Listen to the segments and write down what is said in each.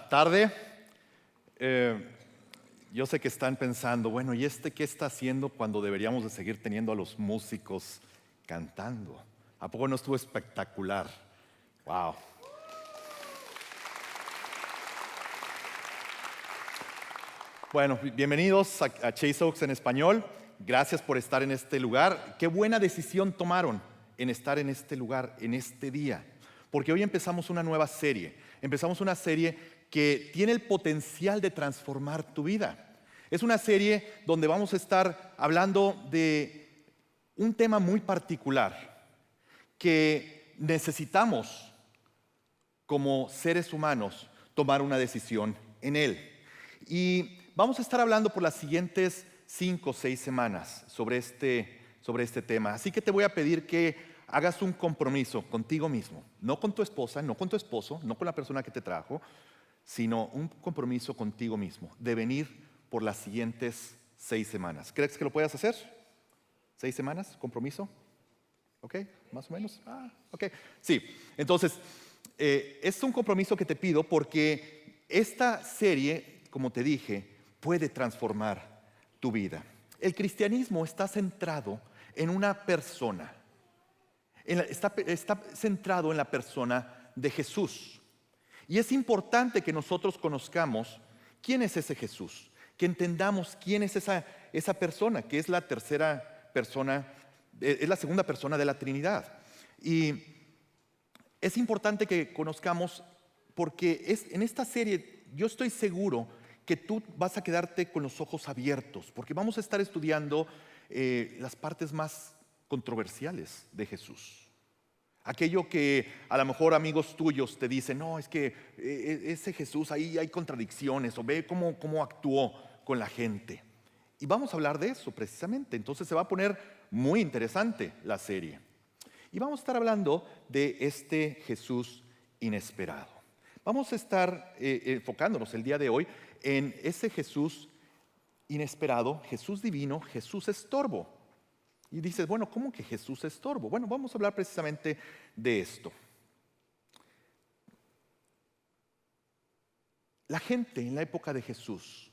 tarde. Yo sé que están pensando, bueno, ¿y qué está haciendo cuando deberíamos de seguir teniendo a los músicos cantando? ¿A poco no estuvo espectacular? Wow. Bueno, bienvenidos a Chase Oaks en español. Gracias por estar en este lugar. Qué buena decisión tomaron en estar en este lugar, en este día. Porque hoy empezamos una nueva serie. Empezamos una serie que tiene el potencial de transformar tu vida. Es una serie donde vamos a estar hablando de un tema muy particular que necesitamos como seres humanos tomar una decisión en él. Y vamos a estar hablando por las siguientes 5 o 6 semanas sobre este tema. Así que te voy a pedir que hagas un compromiso contigo mismo, no con tu esposa, no con tu esposo, no con la persona que te trajo, sino un compromiso contigo mismo de venir por las siguientes 6 semanas. ¿Crees que lo puedas hacer? 6 semanas, compromiso. ¿Ok? ¿Más o menos? Ok. Sí, entonces, es un compromiso que te pido porque esta serie, como te dije, puede transformar tu vida. El cristianismo está centrado en una persona. Está centrado en la persona de Jesús. Y es importante que nosotros conozcamos quién es ese Jesús, que entendamos quién es esa persona, que es la tercera persona, es la segunda persona de la Trinidad. Y es importante que conozcamos porque en esta serie yo estoy seguro que tú vas a quedarte con los ojos abiertos, porque vamos a estar estudiando las partes más controversiales de Jesús. Aquello que a lo mejor amigos tuyos te dicen, no, es que ese Jesús, ahí hay contradicciones, o ve cómo actuó con la gente. Y vamos a hablar de eso precisamente, entonces se va a poner muy interesante la serie. Y vamos a estar hablando de este Jesús inesperado. Vamos a estar enfocándonos el día de hoy en ese Jesús inesperado, Jesús divino, Jesús estorbo. Y dices, bueno, ¿cómo que Jesús estorbo? Bueno, vamos a hablar precisamente de esto. La gente en la época de Jesús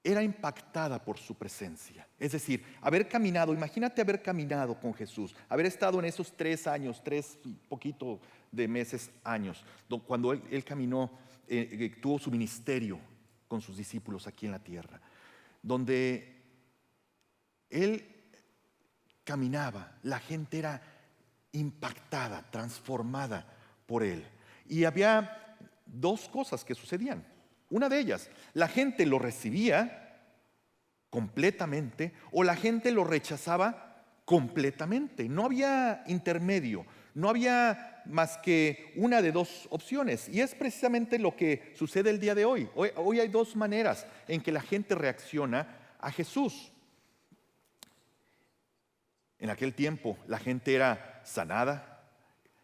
era impactada por su presencia. Es decir, haber caminado, imagínate haber caminado con Jesús, haber estado en esos 3 años, 3 y poquito de meses, años, cuando él caminó, tuvo su ministerio con sus discípulos aquí en la tierra, donde él caminaba, la gente era impactada, transformada por él. Y había 2 cosas que sucedían. Una de ellas, la gente lo recibía completamente o la gente lo rechazaba completamente. No había intermedio, no había más que una de 2 opciones. Y es precisamente lo que sucede el día de hoy. Hoy hay 2 maneras en que la gente reacciona a Jesús. En aquel tiempo la gente era sanada.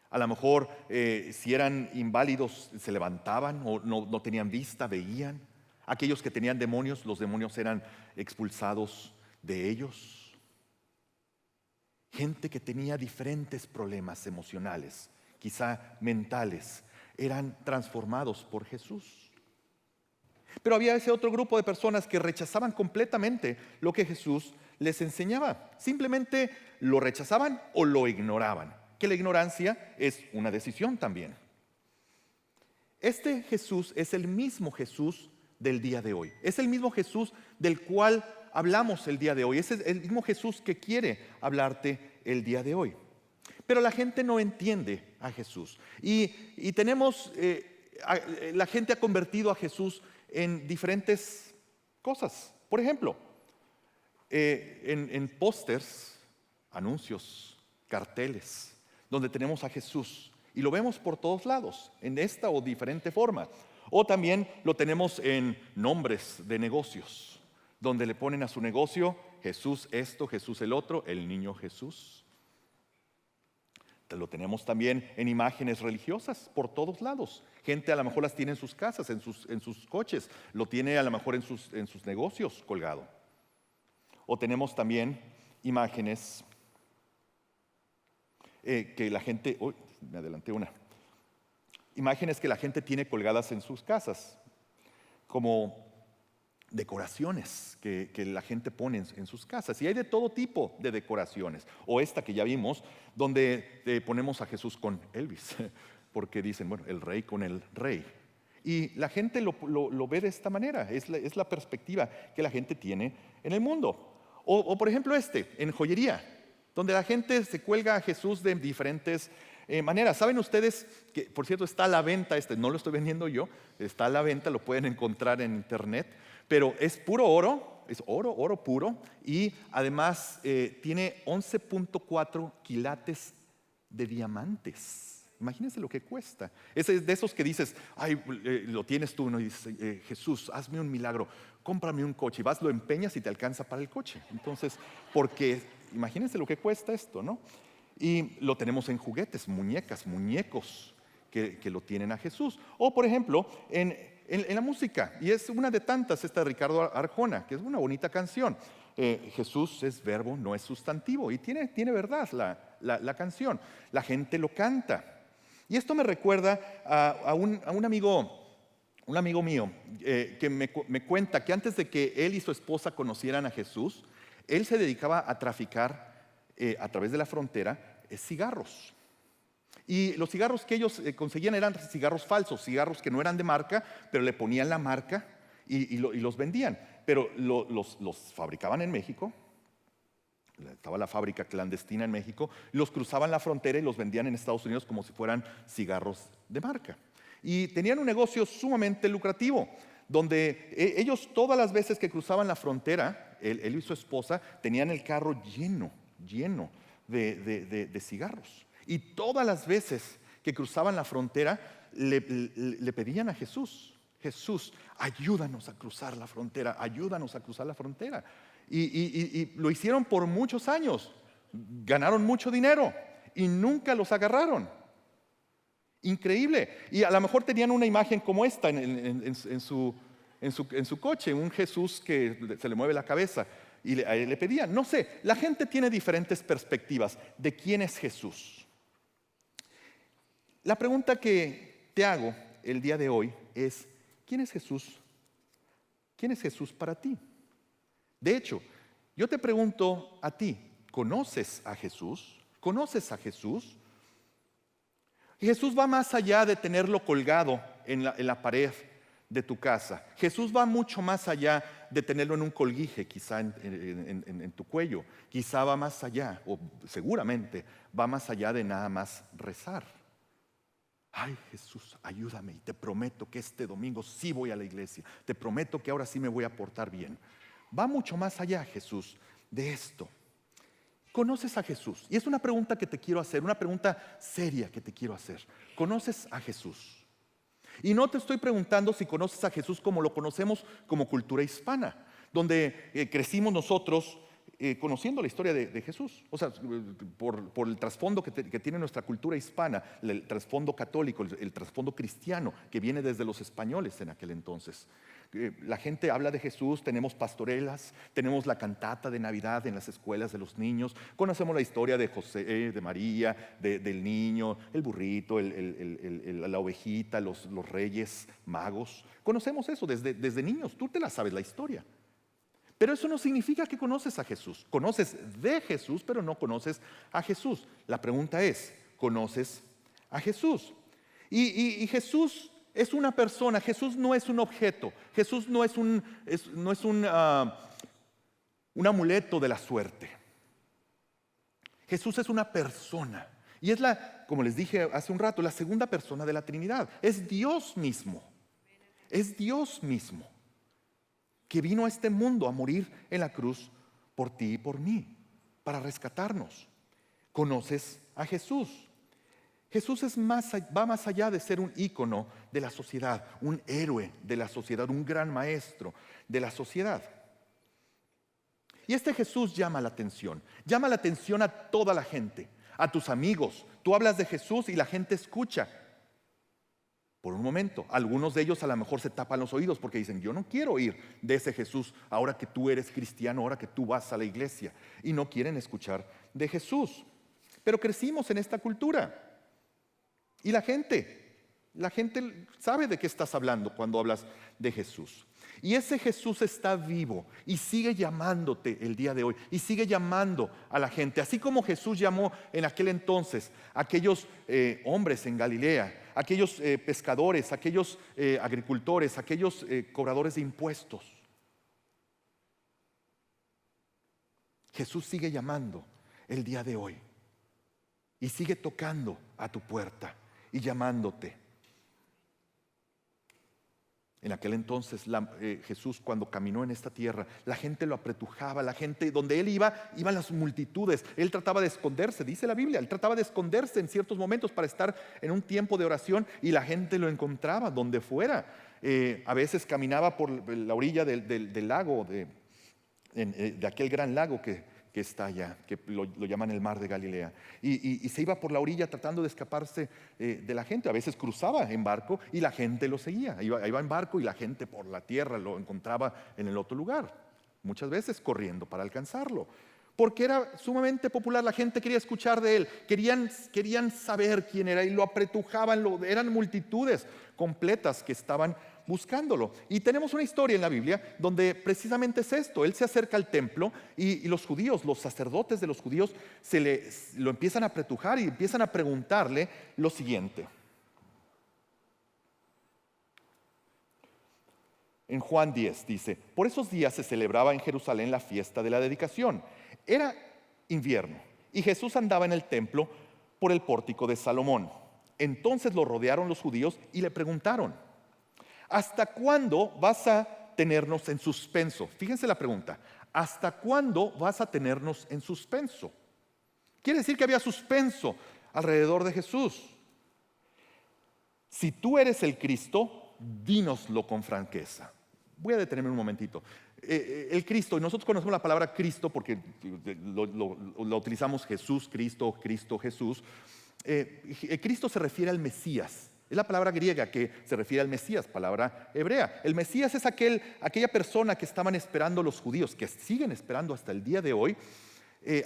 A lo mejor si eran inválidos se levantaban o no tenían vista, veían. Aquellos que tenían demonios, los demonios eran expulsados de ellos. Gente que tenía diferentes problemas emocionales, quizá mentales, eran transformados por Jesús. Pero había ese otro grupo de personas que rechazaban completamente lo que Jesús les enseñaba. Simplemente lo rechazaban o lo ignoraban. Que la ignorancia es una decisión también. Este Jesús es el mismo Jesús del día de hoy. Es el mismo Jesús del cual hablamos el día de hoy. Es el mismo Jesús que quiere hablarte el día de hoy. Pero la gente no entiende a Jesús. Y tenemos, la gente ha convertido a Jesús en diferentes cosas. Por ejemplo, en pósters, anuncios, carteles, donde tenemos a Jesús y lo vemos por todos lados, en esta o diferente forma. O también lo tenemos en nombres de negocios, donde le ponen a su negocio Jesús esto, Jesús el otro, el niño Jesús. Lo tenemos también en imágenes religiosas por todos lados. Gente a lo mejor las tiene en sus casas, en sus coches, lo tiene a lo mejor en sus negocios colgado. O tenemos también imágenes que la gente, me adelanté una, imágenes que la gente tiene colgadas en sus casas, como decoraciones que la gente pone en sus casas. Y hay de todo tipo de decoraciones. O esta que ya vimos, donde ponemos a Jesús con Elvis, porque dicen, bueno, el rey con el rey. Y la gente lo ve de esta manera, es la perspectiva que la gente tiene en el mundo. O por ejemplo en joyería, donde la gente se cuelga a Jesús de diferentes maneras. ¿Saben ustedes que, por cierto, está a la venta no lo estoy vendiendo yo, está a la venta, lo pueden encontrar en internet, pero es puro oro, es oro puro, y además tiene 11.4 quilates de diamantes. Imagínense lo que cuesta. Es de esos que dices, ay, lo tienes tú, ¿no? Y dices, Jesús, hazme un milagro, cómprame un coche. Y vas, lo empeñas y te alcanza para el coche. Entonces, porque imagínense lo que cuesta esto, ¿no? Y lo tenemos en juguetes, muñecas, muñecos que lo tienen a Jesús. O, por ejemplo, en la música. Y es una de tantas, esta de Ricardo Arjona, que es una bonita canción. Jesús es verbo, no es sustantivo. Y tiene verdad la canción. La gente lo canta. Y esto me recuerda a un amigo mío que me cuenta que antes de que él y su esposa conocieran a Jesús, él se dedicaba a traficar a través de la frontera cigarros. Y los cigarros que ellos conseguían eran cigarros falsos, cigarros que no eran de marca, pero le ponían la marca y los vendían. Pero los fabricaban en México. Estaba la fábrica clandestina en México, los cruzaban la frontera y los vendían en Estados Unidos como si fueran cigarros de marca. Y tenían un negocio sumamente lucrativo, donde ellos todas las veces que cruzaban la frontera, él y su esposa, tenían el carro lleno de cigarros. Y todas las veces que cruzaban la frontera, le pedían a Jesús, Jesús, ayúdanos a cruzar la frontera, ayúdanos a cruzar la frontera. Y lo hicieron por muchos años, ganaron mucho dinero y nunca los agarraron. Increíble. Y a lo mejor tenían una imagen como esta en su coche, un Jesús que se le mueve la cabeza y le pedían. No sé, la gente tiene diferentes perspectivas de quién es Jesús. La pregunta que te hago el día de hoy es, ¿quién es Jesús? ¿Quién es Jesús para ti? De hecho, yo te pregunto a ti, ¿conoces a Jesús? ¿Conoces a Jesús? Jesús va más allá de tenerlo colgado en la pared de tu casa. Jesús va mucho más allá de tenerlo en un colguije, quizá en tu cuello. Quizá va más allá, o seguramente va más allá de nada más rezar. Ay, Jesús, ayúdame y te prometo que este domingo sí voy a la iglesia. Te prometo que ahora sí me voy a portar bien. Va mucho más allá, Jesús, de esto. ¿Conoces a Jesús? Y es una pregunta que te quiero hacer, una pregunta seria que te quiero hacer. ¿Conoces a Jesús? Y no te estoy preguntando si conoces a Jesús como lo conocemos como cultura hispana, donde crecimos nosotros conociendo la historia de Jesús. O sea, por el trasfondo que tiene nuestra cultura hispana, el trasfondo católico, el trasfondo cristiano que viene desde los españoles en aquel entonces. La gente habla de Jesús, tenemos pastorelas, tenemos la cantata de Navidad en las escuelas de los niños, conocemos la historia de José, de María, del niño, el burrito, la ovejita, los reyes magos. Conocemos eso desde niños, tú te la sabes la historia. Pero eso no significa que conoces a Jesús. Conoces de Jesús, pero no conoces a Jesús. La pregunta es, ¿conoces a Jesús? Y Jesús es una persona, Jesús no es un objeto, Jesús no es un amuleto de la suerte. Jesús es una persona y es como les dije hace un rato, la segunda persona de la Trinidad. Es Dios mismo, es Dios mismo que vino a este mundo a morir en la cruz por ti y por mí, para rescatarnos. ¿Conoces a Jesús? Jesús va más allá de ser un ícono de la sociedad, un héroe de la sociedad, un gran maestro de la sociedad. Y este Jesús llama la atención a toda la gente, a tus amigos. Tú hablas de Jesús y la gente escucha. Por un momento, algunos de ellos a lo mejor se tapan los oídos porque dicen, yo no quiero oír de ese Jesús ahora que tú eres cristiano, ahora que tú vas a la iglesia, y no quieren escuchar de Jesús. Pero crecimos en esta cultura. Y la gente La gente sabe de qué estás hablando cuando hablas de Jesús. Y ese Jesús está vivo y sigue llamándote el día de hoy y sigue llamando a la gente. Así como Jesús llamó en aquel entonces a aquellos hombres en Galilea, aquellos pescadores, aquellos agricultores, aquellos cobradores de impuestos. Jesús sigue llamando el día de hoy y sigue tocando a tu puerta y llamándote. En aquel entonces Jesús, cuando caminó en esta tierra, la gente lo apretujaba, la gente, donde él iban las multitudes. Él trataba de esconderse, dice la Biblia, él trataba de esconderse en ciertos momentos para estar en un tiempo de oración, y la gente lo encontraba donde fuera. A veces caminaba por la orilla del lago, de aquel gran lago que está allá, que lo llaman el mar de Galilea, y se iba por la orilla tratando de escaparse de la gente. A veces cruzaba en barco y la gente lo seguía, iba en barco y la gente por la tierra lo encontraba en el otro lugar, muchas veces corriendo para alcanzarlo, porque era sumamente popular. La gente quería escuchar de él, querían saber quién era, y lo apretujaban, eran multitudes completas que estaban buscándolo. Y tenemos una historia en la Biblia donde precisamente es esto. Él se acerca al templo y los judíos, los sacerdotes de los judíos, lo empiezan a apretujar y empiezan a preguntarle lo siguiente. En Juan 10 dice: por esos días se celebraba en Jerusalén la fiesta de la dedicación. Era invierno y Jesús andaba en el templo por el pórtico de Salomón. Entonces lo rodearon los judíos y le preguntaron: ¿hasta cuándo vas a tenernos en suspenso? Fíjense la pregunta: ¿hasta cuándo vas a tenernos en suspenso? Quiere decir que había suspenso alrededor de Jesús. Si tú eres el Cristo, dínoslo con franqueza. Voy a detenerme un momentito. El Cristo, y nosotros conocemos la palabra Cristo porque lo utilizamos Jesús, Cristo, Cristo, Jesús. Cristo se refiere al Mesías. Es la palabra griega que se refiere al Mesías, palabra hebrea. El Mesías es aquella persona que estaban esperando los judíos, que siguen esperando hasta el día de hoy,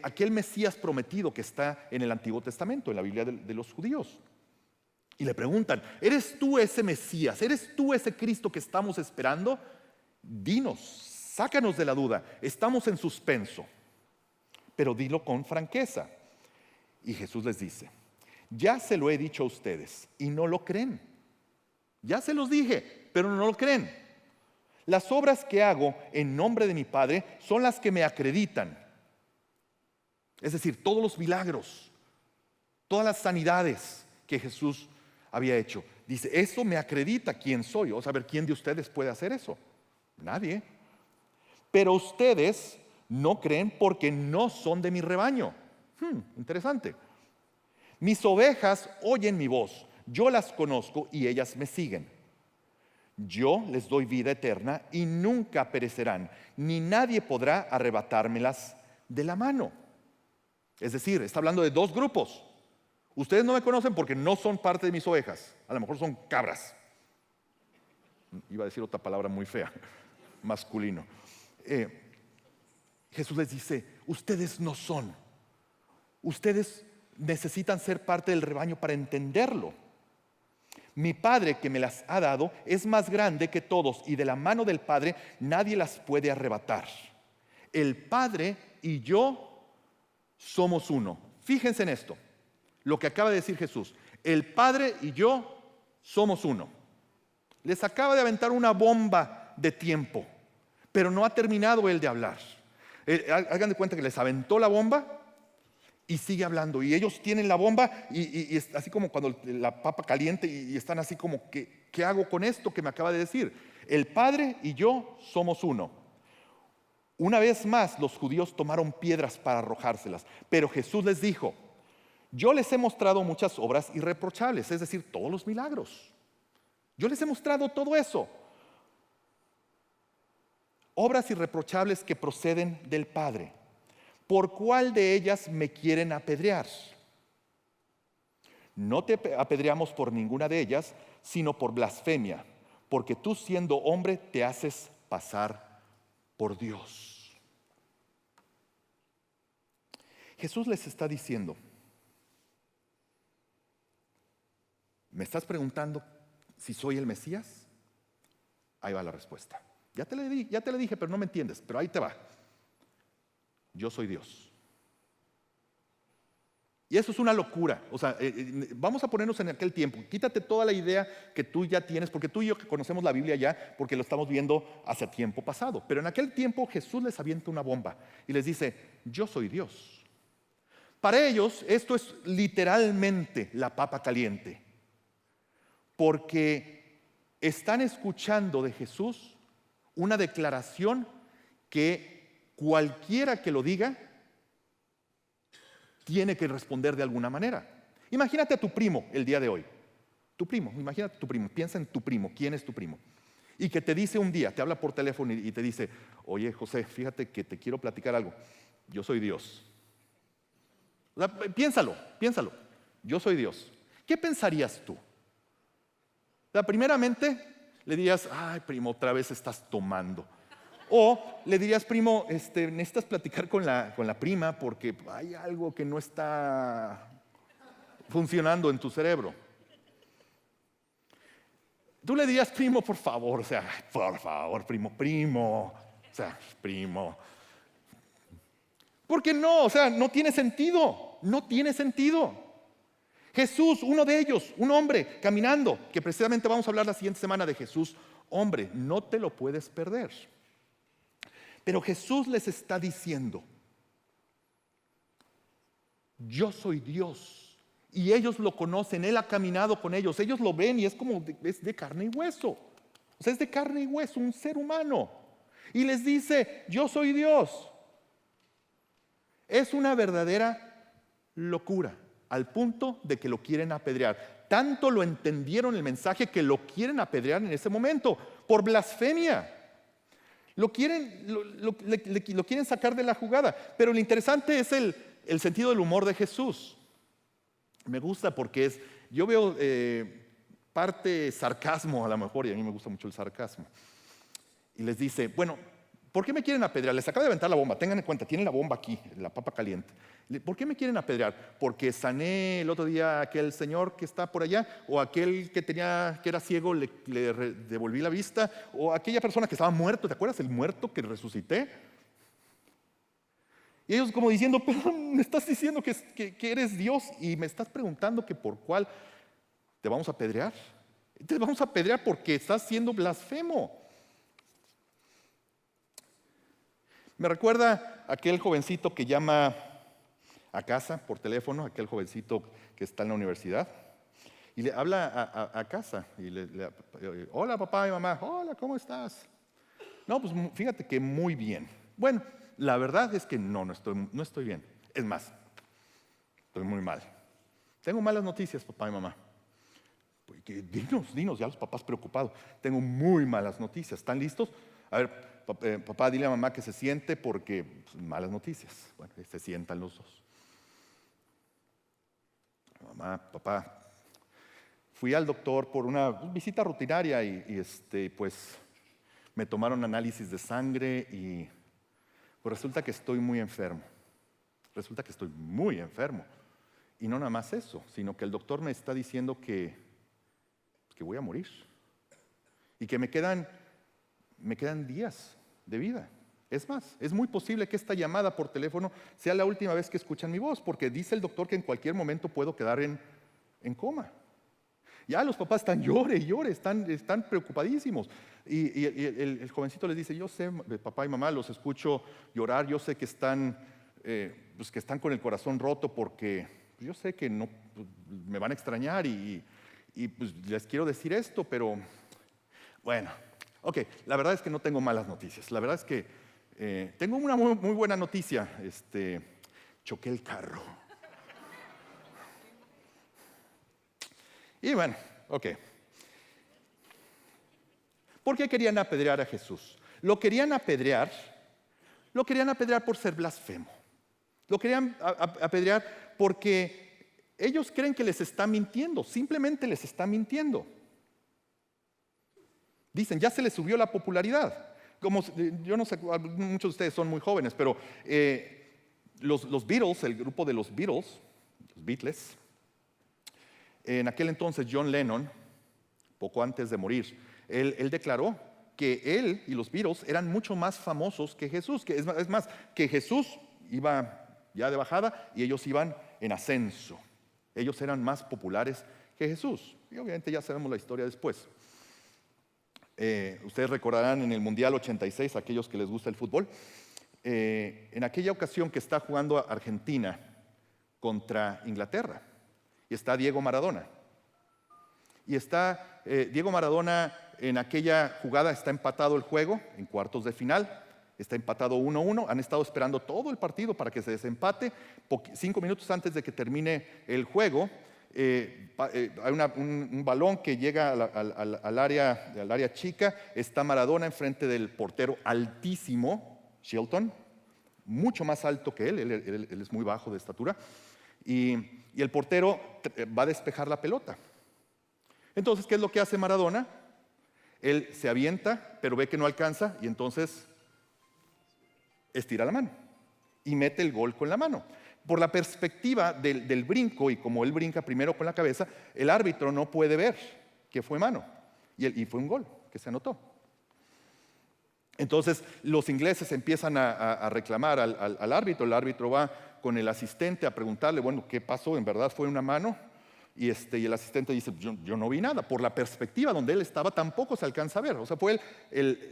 aquel Mesías prometido que está en el Antiguo Testamento, en la Biblia de los judíos. Y le preguntan: ¿eres tú ese Mesías? ¿Eres tú ese Cristo que estamos esperando? Dinos, sácanos de la duda, estamos en suspenso, pero dilo con franqueza. Y Jesús les dice: ya se lo he dicho a ustedes y no lo creen. Ya se los dije, pero no lo creen. Las obras que hago en nombre de mi Padre son las que me acreditan. Es decir, todos los milagros, todas las sanidades que Jesús había hecho. Dice: eso me acredita quién soy. Vamos a ver, ¿quién de ustedes puede hacer eso? Nadie. Pero ustedes no creen porque no son de mi rebaño. Interesante. Mis ovejas oyen mi voz, yo las conozco y ellas me siguen. Yo les doy vida eterna y nunca perecerán, ni nadie podrá arrebatármelas de la mano. Es decir, está hablando de dos grupos. Ustedes no me conocen porque no son parte de mis ovejas, a lo mejor son cabras. Iba a decir otra palabra muy fea, masculino. Jesús les dice: ustedes no son. Ustedes necesitan ser parte del rebaño para entenderlo. Mi Padre que me las ha dado es más grande que todos, y de la mano del Padre nadie las puede arrebatar. El Padre y yo somos uno. Fíjense en esto, lo que acaba de decir Jesús. El Padre y yo somos uno. Les acaba de aventar una bomba de tiempo, pero no ha terminado él de hablar. Hagan de cuenta que les aventó la bomba y sigue hablando, y ellos tienen la bomba y es así como cuando la papa caliente, y están así como: ¿qué hago con esto que me acaba de decir? El Padre y yo somos uno. Una vez más los judíos tomaron piedras para arrojárselas, pero Jesús les dijo: yo les he mostrado muchas obras irreprochables, es decir, todos los milagros. Yo les he mostrado todo eso. Obras irreprochables que proceden del Padre. ¿Por cuál de ellas me quieren apedrear? No te apedreamos por ninguna de ellas, sino por blasfemia, porque tú, siendo hombre, te haces pasar por Dios. Jesús les está diciendo: me estás preguntando si soy el Mesías, ahí va la respuesta. Ya te le dije, pero no me entiendes, pero ahí te va. Yo soy Dios. Y eso es una locura. O sea, vamos a ponernos en aquel tiempo. Quítate toda la idea que tú ya tienes, porque tú y yo que conocemos la Biblia ya, porque lo estamos viendo hace tiempo pasado. Pero en aquel tiempo Jesús les avienta una bomba y les dice, yo soy Dios. Para ellos esto es literalmente la papa caliente, porque están escuchando de Jesús una declaración que cualquiera que lo diga tiene que responder de alguna manera. Imagínate a tu primo el día de hoy. Tu primo, imagínate a tu primo, piensa en tu primo, ¿quién es tu primo? Y que te dice un día, te habla por teléfono y te dice, oye José, fíjate que te quiero platicar algo, yo soy Dios. O sea, piénsalo, yo soy Dios. ¿Qué pensarías tú? O sea, primeramente le dirías, ay primo, otra vez estás tomando. O le dirías, primo, necesitas platicar con la prima porque hay algo que no está funcionando en tu cerebro. Tú le dirías, primo, por favor, o sea, por favor, primo, o sea, primo. Porque no, o sea, no tiene sentido. Jesús, uno de ellos, un hombre caminando, que precisamente vamos a hablar la siguiente semana de Jesús, hombre, no te lo puedes perder. Pero Jesús les está diciendo, yo soy Dios. Y ellos lo conocen, Él ha caminado con ellos, ellos lo ven y es como, es de carne y hueso. O sea, es de carne y hueso, un ser humano. Y les dice, yo soy Dios. Es una verdadera locura, al punto de que lo quieren apedrear. Tanto lo entendieron el mensaje que lo quieren apedrear en ese momento, por blasfemia. Lo quieren sacar de la jugada. Pero lo interesante es el sentido del humor de Jesús. Me gusta porque yo veo parte sarcasmo a lo mejor, y a mí me gusta mucho el sarcasmo. Y les dice, bueno, ¿por qué me quieren apedrear? Les acaba de aventar la bomba, tengan en cuenta, tienen la bomba aquí, la papa caliente. ¿Por qué me quieren apedrear? ¿Porque sané el otro día a aquel señor que está por allá? ¿O aquel que era ciego le devolví la vista? ¿O aquella persona que estaba muerto? ¿Te acuerdas el muerto que resucité? Y ellos como diciendo, pero me estás diciendo que eres Dios y me estás preguntando que por cuál te vamos a apedrear. Te vamos a apedrear porque estás siendo blasfemo. Me recuerda aquel jovencito que llama a casa por teléfono, aquel jovencito que está en la universidad, y le habla a casa, y hola papá y mamá, hola, ¿cómo estás? No, pues fíjate que muy bien. Bueno, la verdad es que no estoy bien. Es más, estoy muy mal. Tengo malas noticias, papá y mamá. Dinos, ya los papás preocupados. Tengo muy malas noticias. ¿Están listos? A ver, papá, dile a mamá que se siente porque malas noticias. Bueno, se sientan los dos. Mamá, papá, fui al doctor por una visita rutinaria y pues me tomaron análisis de sangre y pues resulta que estoy muy enfermo. Y no nada más eso, sino que el doctor me está diciendo que voy a morir y que me quedan días de vida. Es más, es muy posible que esta llamada por teléfono sea la última vez que escuchan mi voz, porque dice el doctor que en cualquier momento puedo quedar en coma. Ya los papás están llore, están preocupadísimos. Y el jovencito les dice, yo sé, papá y mamá, los escucho llorar, yo sé que están con el corazón roto porque yo sé que no me van a extrañar y pues les quiero decir esto, pero bueno, ok, la verdad es que no tengo malas noticias. La verdad es que tengo una muy buena noticia. Choqué el carro. Y bueno, ok. ¿Por qué querían apedrear a Jesús? Lo querían apedrear por ser blasfemo. Lo querían apedrear porque ellos creen que les está mintiendo, simplemente les está mintiendo. Dicen, ya se les subió la popularidad. Yo no sé, muchos de ustedes son muy jóvenes, pero los Beatles, el grupo de los Beatles, los Beatles, en aquel entonces John Lennon, poco antes de morir. Él declaró que él y los Beatles eran mucho más famosos que Jesús, que es más, que Jesús iba ya de bajada y ellos iban en ascenso. Ellos eran más populares que Jesús. Y obviamente ya sabemos la historia después. Ustedes recordarán en el Mundial 86, aquellos que les gusta el fútbol, en aquella ocasión que está jugando Argentina contra Inglaterra, y está Diego Maradona. Y está Diego Maradona en aquella jugada, está empatado el juego en cuartos de final, está empatado 1-1, han estado esperando todo el partido para que se desempate. 5 minutos antes de que termine el juego, hay un balón que llega al área chica, está Maradona enfrente del portero altísimo, Shilton, mucho más alto que él es muy bajo de estatura, y el portero va a despejar la pelota. Entonces, ¿qué es lo que hace Maradona? Él se avienta, pero ve que no alcanza y entonces estira la mano y mete el gol con la mano. Por la perspectiva del brinco, y como él brinca primero con la cabeza, el árbitro no puede ver que fue mano y fue un gol que se anotó. Entonces los ingleses empiezan a reclamar al árbitro. El árbitro va con el asistente a preguntarle, bueno, ¿qué pasó? ¿En verdad fue una mano? Y el asistente dice, yo no vi nada. Por la perspectiva donde él estaba tampoco se alcanza a ver. O sea, fue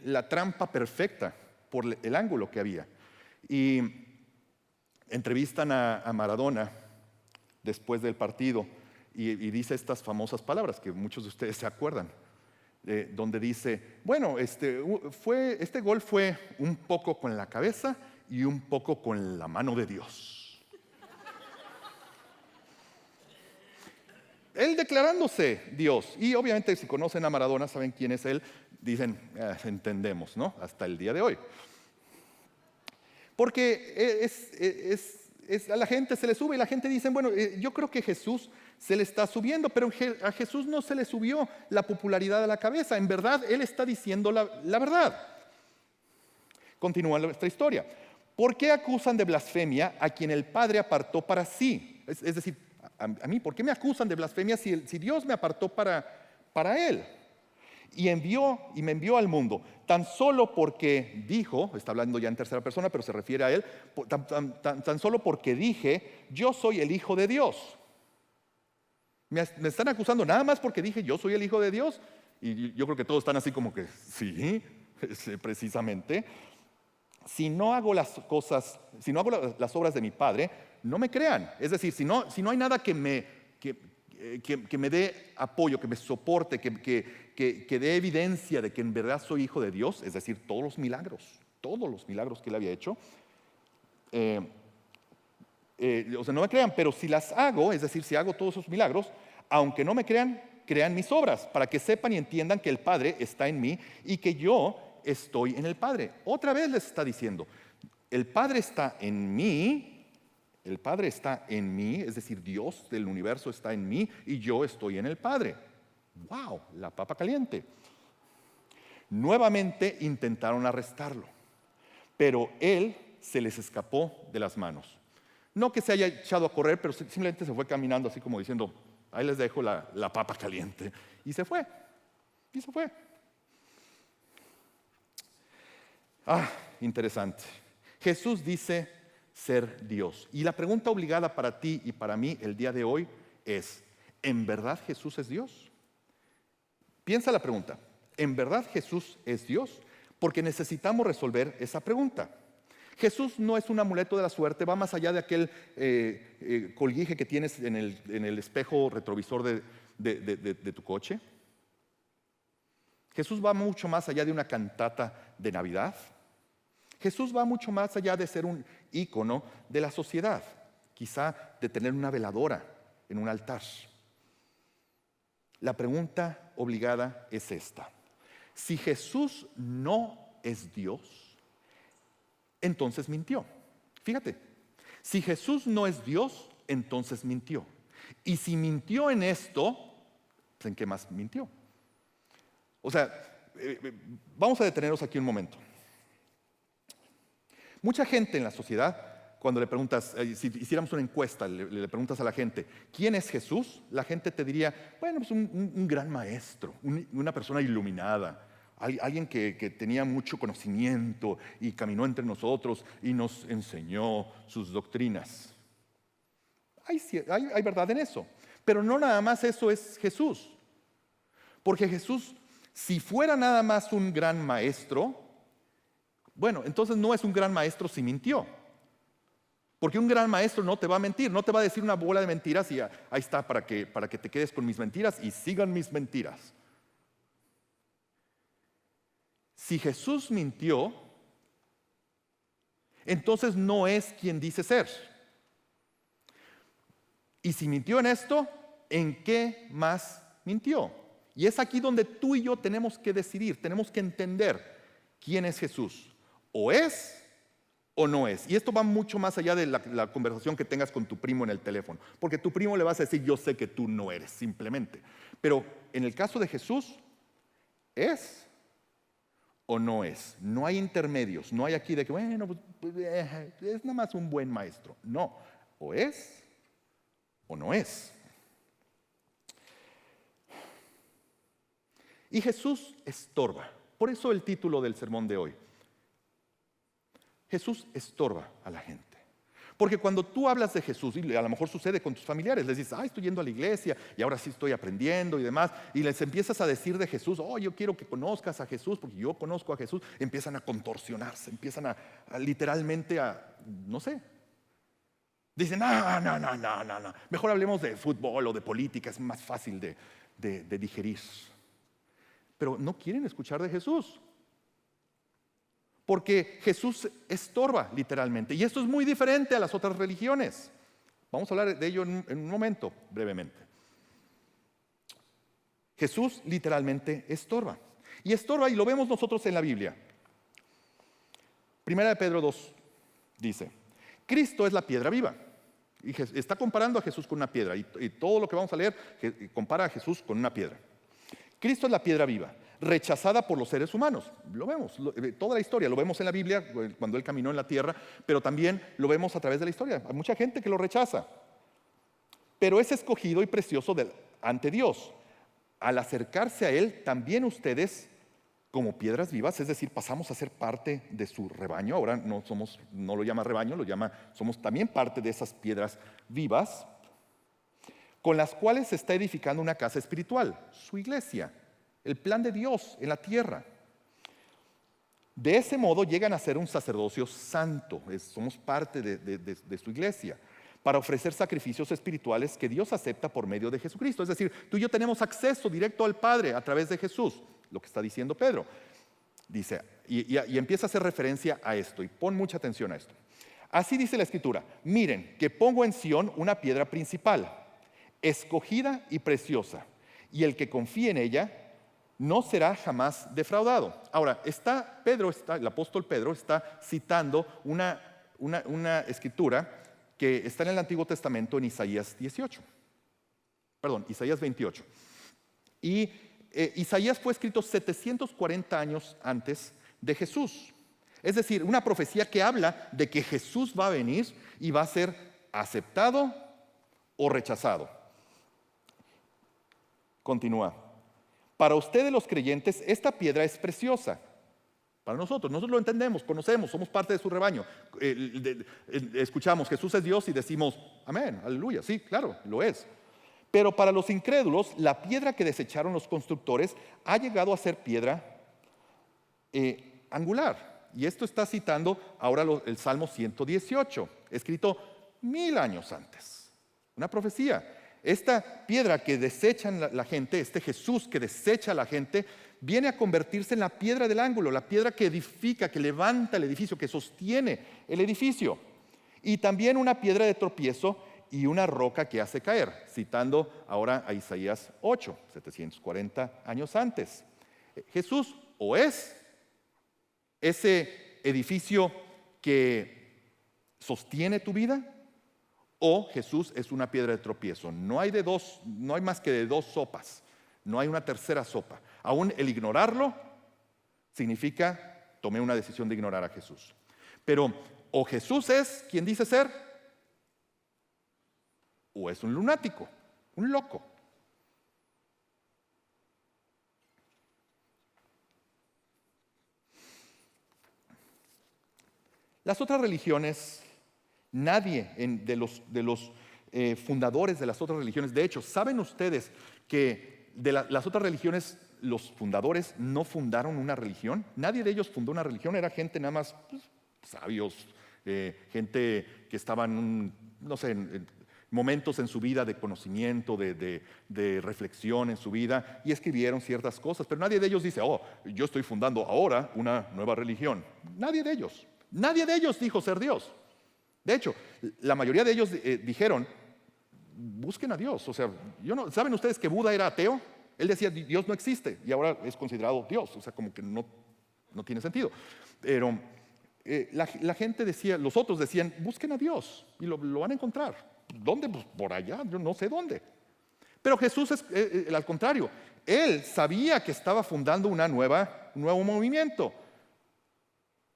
la trampa perfecta por el ángulo que había. Y entrevistan a Maradona después del partido y dice estas famosas palabras que muchos de ustedes se acuerdan, donde dice, bueno, este gol fue un poco con la cabeza y un poco con la mano de Dios. Él declarándose Dios. Y obviamente si conocen a Maradona, saben quién es él, dicen, entendemos, ¿no? Hasta el día de hoy. Porque a la gente se le sube y la gente dice, bueno, yo creo que Jesús se le está subiendo, pero a Jesús no se le subió la popularidad a la cabeza. En verdad, Él está diciendo la verdad. Continúa nuestra historia. ¿Por qué acusan de blasfemia a quien el Padre apartó para sí? Es decir, a mí, ¿por qué me acusan de blasfemia si Dios me apartó para Él? Y me envió al mundo, tan solo porque dijo, está hablando ya en tercera persona, pero se refiere a Él, tan solo porque dije, yo soy el Hijo de Dios. Me están acusando nada más porque dije, yo soy el Hijo de Dios. Y yo creo que todos están así como que, sí, precisamente. Si no hago las obras de mi Padre, no me crean. Es decir, si no hay nada que me dé apoyo, que me soporte, que dé evidencia de que en verdad soy hijo de Dios, es decir, todos los milagros que Él había hecho, o sea, no me crean, pero si las hago, es decir, si hago todos esos milagros, aunque no me crean, crean mis obras, para que sepan y entiendan que el Padre está en mí y que yo estoy en el Padre. Otra vez les está diciendo, el Padre está en mí, es decir, Dios del universo está en mí y yo estoy en el Padre. ¡Wow! La papa caliente. Nuevamente intentaron arrestarlo, pero Él se les escapó de las manos. No que se haya echado a correr, pero simplemente se fue caminando así como diciendo, ahí les dejo la papa caliente. Y se fue. Interesante. Jesús dice ser Dios. Y la pregunta obligada para ti y para mí el día de hoy es, ¿en verdad Jesús es Dios? Piensa la pregunta, ¿en verdad Jesús es Dios? Porque necesitamos resolver esa pregunta. Jesús no es un amuleto de la suerte, va más allá de aquel colguije que tienes en el espejo retrovisor de tu coche. Jesús va mucho más allá de una cantata de Navidad. Jesús va mucho más allá de ser un ícono de la sociedad, quizá de tener una veladora en un altar. La pregunta obligada es esta. Si Jesús no es Dios, entonces mintió. Fíjate, si Jesús no es Dios, entonces mintió. Y si mintió en esto, ¿en qué más mintió? O sea, vamos a detenernos aquí un momento. Mucha gente en la sociedad cuando le preguntas, si hiciéramos una encuesta, le preguntas a la gente, ¿quién es Jesús? La gente te diría, bueno, pues un gran maestro, una persona iluminada, alguien que tenía mucho conocimiento y caminó entre nosotros y nos enseñó sus doctrinas. Hay verdad en eso, pero no nada más eso es Jesús. Porque Jesús, si fuera nada más un gran maestro, bueno, entonces no es un gran maestro si mintió. Porque un gran maestro no te va a mentir, no te va a decir una bola de mentiras y ahí está para que te quedes con mis mentiras y sigan mis mentiras. Si Jesús mintió, entonces no es quien dice ser. Y si mintió en esto, ¿en qué más mintió? Y es aquí donde tú y yo tenemos que decidir, tenemos que entender quién es Jesús. O es o no es. Y esto va mucho más allá de la conversación que tengas con tu primo en el teléfono. Porque tu primo le vas a decir, yo sé que tú no eres, simplemente. Pero en el caso de Jesús, ¿es o no es? No hay intermedios. No hay aquí de que, bueno, pues, es nada más un buen maestro. No, o es o no es. Y Jesús estorba. Por eso el título del sermón de hoy. Jesús estorba a la gente. Porque cuando tú hablas de Jesús, y a lo mejor sucede con tus familiares, les dices, estoy yendo a la iglesia y ahora sí estoy aprendiendo y demás, y les empiezas a decir de Jesús, yo quiero que conozcas a Jesús porque yo conozco a Jesús, empiezan a contorsionarse, empiezan a literalmente no sé. Dicen, no, mejor hablemos de fútbol o de política, es más fácil de digerir. Pero no quieren escuchar de Jesús. Porque Jesús estorba literalmente. Y esto es muy diferente a las otras religiones. Vamos a hablar de ello en un momento, brevemente. Jesús literalmente estorba. Y estorba, y lo vemos nosotros en la Biblia. Primera de Pedro 2 dice, Cristo es la piedra viva. Y está comparando a Jesús con una piedra. Y todo lo que vamos a leer compara a Jesús con una piedra. Cristo es la piedra viva, rechazada por los seres humanos. Lo vemos, toda la historia, lo vemos en la Biblia cuando Él caminó en la tierra, pero también lo vemos a través de la historia. Hay mucha gente que lo rechaza, pero es escogido y precioso ante Dios. Al acercarse a Él, también ustedes, como piedras vivas, es decir, pasamos a ser parte de su rebaño. Ahora no lo llama rebaño, somos también parte de esas piedras vivas, con las cuales se está edificando una casa espiritual, su iglesia, el plan de Dios en la tierra. De ese modo llegan a ser un sacerdocio santo, somos parte de su iglesia, para ofrecer sacrificios espirituales que Dios acepta por medio de Jesucristo. Es decir, tú y yo tenemos acceso directo al Padre a través de Jesús, lo que está diciendo Pedro. Dice, y empieza a hacer referencia a esto, y pon mucha atención a esto. Así dice la Escritura, miren que pongo en Sión una piedra principal, escogida y preciosa, y el que confíe en ella no será jamás defraudado. Ahora, el apóstol Pedro está citando una escritura que está en el Antiguo Testamento en Isaías 28. Y Isaías fue escrito 740 años antes de Jesús. Es decir, una profecía que habla de que Jesús va a venir y va a ser aceptado o rechazado. Continúa. Para ustedes los creyentes, esta piedra es preciosa. Para nosotros lo entendemos, conocemos, somos parte de su rebaño. Escuchamos, Jesús es Dios y decimos, amén, aleluya, sí, claro, lo es. Pero para los incrédulos, la piedra que desecharon los constructores ha llegado a ser piedra angular. Y esto está citando ahora el Salmo 118, escrito 1000 años antes. Una profecía. Esta piedra que desechan la gente, este Jesús que desecha a la gente, viene a convertirse en la piedra del ángulo, la piedra que edifica, que levanta el edificio, que sostiene el edificio. Y también una piedra de tropiezo y una roca que hace caer, citando ahora a Isaías 8, 740 años antes. Jesús o es ese edificio que sostiene tu vida, o Jesús es una piedra de tropiezo. No hay más que de dos sopas. No hay una tercera sopa. Aún el ignorarlo significa tomé una decisión de ignorar a Jesús. Pero o Jesús es quien dice ser, o es un lunático, un loco. Las otras religiones, nadie de los fundadores de las otras religiones, de hecho, ¿saben ustedes que de las otras religiones los fundadores no fundaron una religión? Nadie de ellos fundó una religión, era gente nada más pues, sabios, gente que estaba no sé, en momentos en su vida de conocimiento, de reflexión en su vida, y escribieron ciertas cosas, pero nadie de ellos dice, oh, yo estoy fundando ahora una nueva religión. Nadie de ellos dijo ser Dios. De hecho, la mayoría de ellos dijeron, busquen a Dios. O sea, ¿saben ustedes que Buda era ateo? Él decía, Dios no existe, y ahora es considerado Dios. O sea, como que no tiene sentido. Pero la gente decía, los otros decían, busquen a Dios, y lo van a encontrar. ¿Dónde? Pues por allá, yo no sé dónde. Pero Jesús es al contrario. Él sabía que estaba fundando un nuevo movimiento.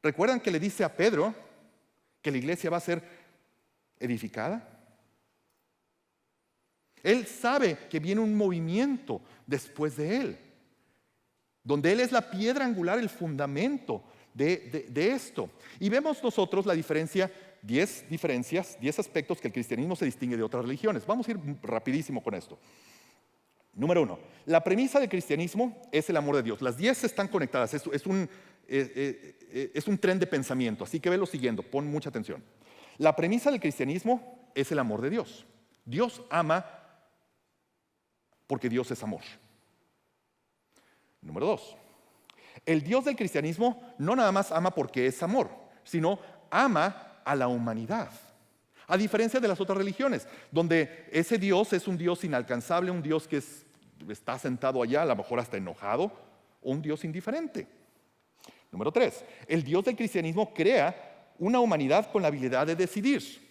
¿Recuerdan que le dice a Pedro que la iglesia va a ser edificada? Él sabe que viene un movimiento después de él, donde él es la piedra angular, el fundamento de esto. Y vemos nosotros la diferencia, 10 diferencias, 10 aspectos que el cristianismo se distingue de otras religiones. Vamos a ir rapidísimo con esto. Número 1, la premisa del cristianismo es el amor de Dios. Las 10 están conectadas, es un tren de pensamiento, así que velo siguiendo, pon mucha atención. La premisa del cristianismo es el amor de Dios. Dios ama porque Dios es amor. Número 2, el Dios del cristianismo no nada más ama porque es amor, sino ama a la humanidad. A diferencia de las otras religiones, donde ese Dios es un Dios inalcanzable, un Dios que está sentado allá, a lo mejor hasta enojado, o un Dios indiferente. Número 3, el Dios del cristianismo crea una humanidad con la habilidad de decidir.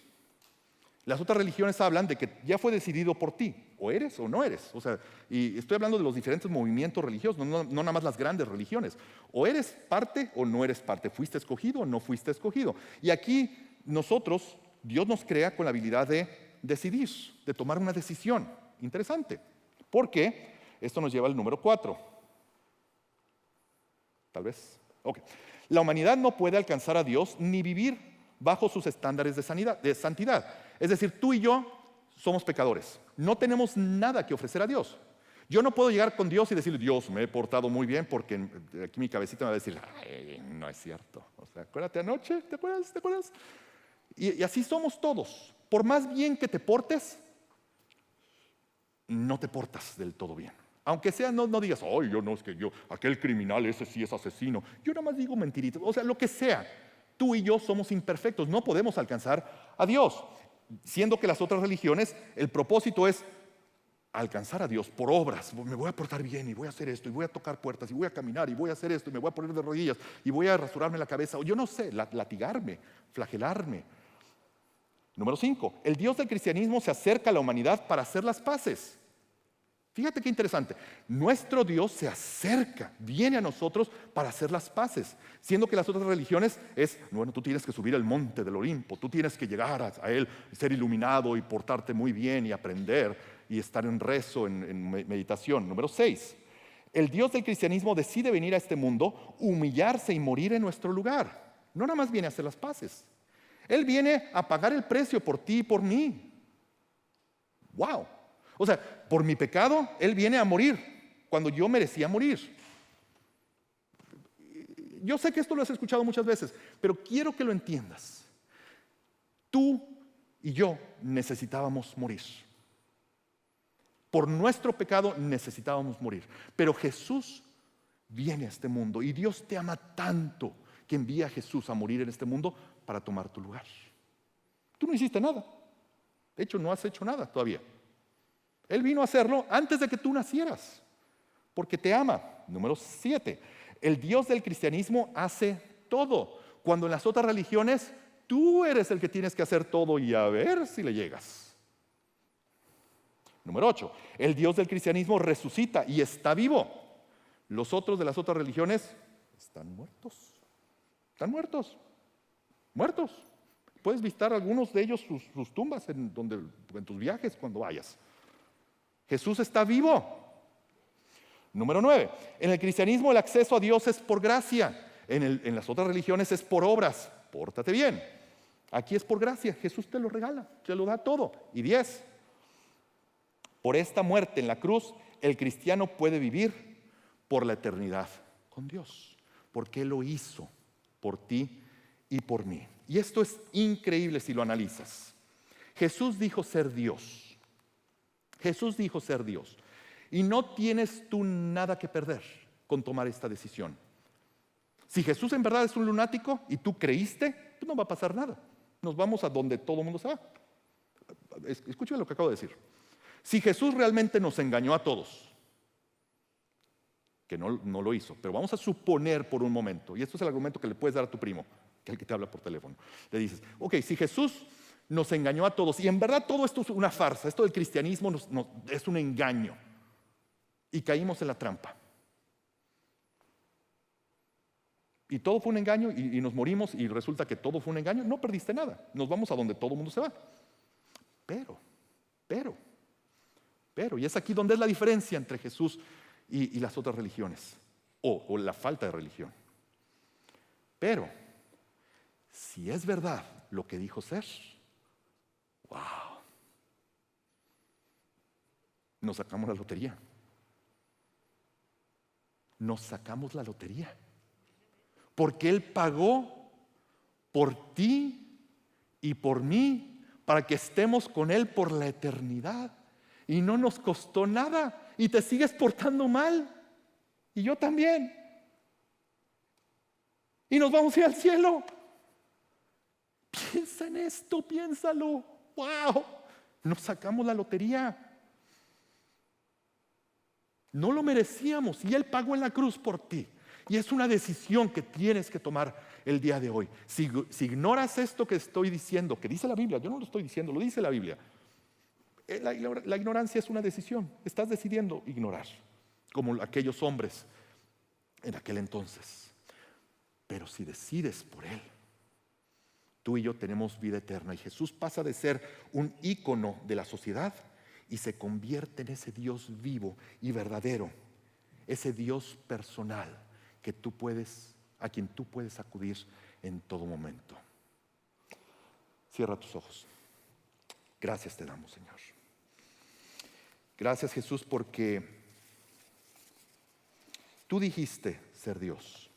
Las otras religiones hablan de que ya fue decidido por ti, o eres o no eres. O sea, y estoy hablando de los diferentes movimientos religiosos, no nada más las grandes religiones. O eres parte o no eres parte, fuiste escogido o no fuiste escogido. Y aquí nosotros, Dios nos crea con la habilidad de decidir, de tomar una decisión. Interesante, porque esto nos lleva al número 4. Tal vez. Ok. La humanidad no puede alcanzar a Dios ni vivir bajo sus estándares de santidad. Es decir, tú y yo somos pecadores. No tenemos nada que ofrecer a Dios. Yo no puedo llegar con Dios y decirle, Dios, me he portado muy bien, porque aquí mi cabecita me va a decir, ay, no es cierto. O sea, acuérdate anoche, ¿te acuerdas? Y así somos todos. Por más bien que te portes, no te portas del todo bien. Aunque sea, no digas, ay, yo no, es que yo, aquel criminal, ese sí es asesino. Yo nada más digo mentiritas. O sea, lo que sea. Tú y yo somos imperfectos, no podemos alcanzar a Dios. Siendo que las otras religiones, el propósito es alcanzar a Dios por obras. Me voy a portar bien y voy a hacer esto y voy a tocar puertas y voy a caminar y voy a hacer esto y me voy a poner de rodillas y voy a rasurarme la cabeza o yo no sé, latigarme, flagelarme. Número 5, el Dios del cristianismo se acerca a la humanidad para hacer las paces. Fíjate qué interesante, nuestro Dios se acerca, viene a nosotros para hacer las paces, siendo que las otras religiones es, bueno, tú tienes que subir al monte del Olimpo, tú tienes que llegar a Él, ser iluminado y portarte muy bien y aprender y estar en rezo, en meditación. Número 6, el Dios del cristianismo decide venir a este mundo, humillarse y morir en nuestro lugar. No nada más viene a hacer las paces, Él viene a pagar el precio por ti y por mí. ¡Wow! O sea, por mi pecado, Él viene a morir cuando yo merecía morir. Yo sé que esto lo has escuchado muchas veces, pero quiero que lo entiendas. Tú y yo necesitábamos morir. Por nuestro pecado necesitábamos morir. Pero Jesús viene a este mundo y Dios te ama tanto que envía a Jesús a morir en este mundo para tomar tu lugar. Tú no hiciste nada. De hecho, no has hecho nada todavía. Él vino a hacerlo antes de que tú nacieras, porque te ama. Número 7, el Dios del cristianismo hace todo, cuando en las otras religiones tú eres el que tienes que hacer todo y a ver si le llegas. Número 8, el Dios del cristianismo resucita y está vivo. Los otros de las otras religiones están muertos. Están muertos. Muertos. Puedes visitar algunos de ellos, sus tumbas en tus viajes cuando vayas. Jesús está vivo. Número 9. En el cristianismo el acceso a Dios es por gracia. En las otras religiones es por obras. Pórtate bien. Aquí es por gracia. Jesús te lo regala, te lo da todo. Y 10. Por esta muerte en la cruz, el cristiano puede vivir por la eternidad con Dios. Porque Él lo hizo por ti y por mí. Y esto es increíble si lo analizas. Jesús dijo ser Dios. Jesús dijo ser Dios. Y no tienes tú nada que perder con tomar esta decisión. Si Jesús en verdad es un lunático y tú creíste, pues no va a pasar nada. Nos vamos a donde todo el mundo se va. Escuchen lo que acabo de decir. Si Jesús realmente nos engañó a todos, que no lo hizo, pero vamos a suponer por un momento, y esto es el argumento que le puedes dar a tu primo, que es el que te habla por teléfono. Le dices, ok, si Jesús nos engañó a todos, y en verdad todo esto es una farsa, esto del cristianismo es un engaño, y caímos en la trampa. Y todo fue un engaño y nos morimos y resulta que todo fue un engaño, no perdiste nada. Nos vamos a donde todo el mundo se va. Pero, y es aquí donde es la diferencia entre Jesús y las otras religiones, o la falta de religión. Pero, si es verdad lo que dijo ser, wow, nos sacamos la lotería. Nos sacamos la lotería. Porque Él pagó por ti y por mí para que estemos con Él por la eternidad. Y no nos costó nada. Y te sigues portando mal. Y yo también. Y nos vamos a ir al cielo. Piensa en esto, piénsalo. ¡Wow! Nos sacamos la lotería. No lo merecíamos y Él pagó en la cruz por ti. Y es una decisión que tienes que tomar el día de hoy. Si ignoras esto que estoy diciendo, que dice la Biblia, yo no lo estoy diciendo, lo dice la Biblia. La ignorancia es una decisión. Estás decidiendo ignorar, como aquellos hombres en aquel entonces. Pero si decides por Él, tú y yo tenemos vida eterna. Y Jesús pasa de ser un ícono de la sociedad y se convierte en ese Dios vivo y verdadero, ese Dios personal a quien tú puedes acudir en todo momento. Cierra tus ojos. Gracias te damos, Señor. Gracias, Jesús, porque tú dijiste ser Dios.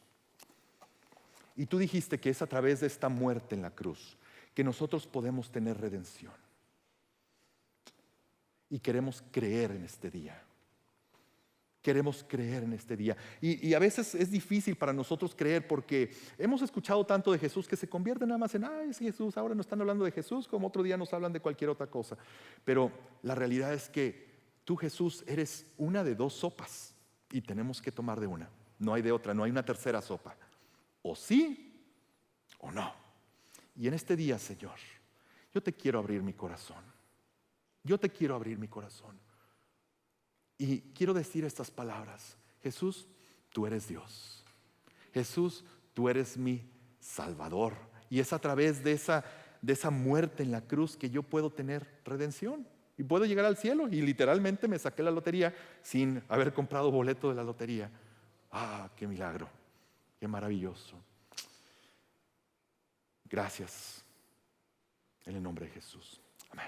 Y tú dijiste que es a través de esta muerte en la cruz que nosotros podemos tener redención. Y queremos creer en este día. Queremos creer en este día. Y a veces es difícil para nosotros creer porque hemos escuchado tanto de Jesús que se convierte nada más en, ay, es Jesús, ahora no están hablando de Jesús como otro día nos hablan de cualquier otra cosa. Pero la realidad es que tú, Jesús, eres una de dos sopas y tenemos que tomar de una. No hay de otra, no hay una tercera sopa. O sí o no. Y en este día, Señor, yo te quiero abrir mi corazón. Yo te quiero abrir mi corazón. Y quiero decir estas palabras. Jesús, tú eres Dios. Jesús, tú eres mi Salvador. Y es a través de esa muerte en la cruz que yo puedo tener redención. Y puedo llegar al cielo. Y literalmente me saqué la lotería sin haber comprado boleto de la lotería. ¡Ah, qué milagro! ¡Qué maravilloso! Gracias. En el nombre de Jesús. Amén.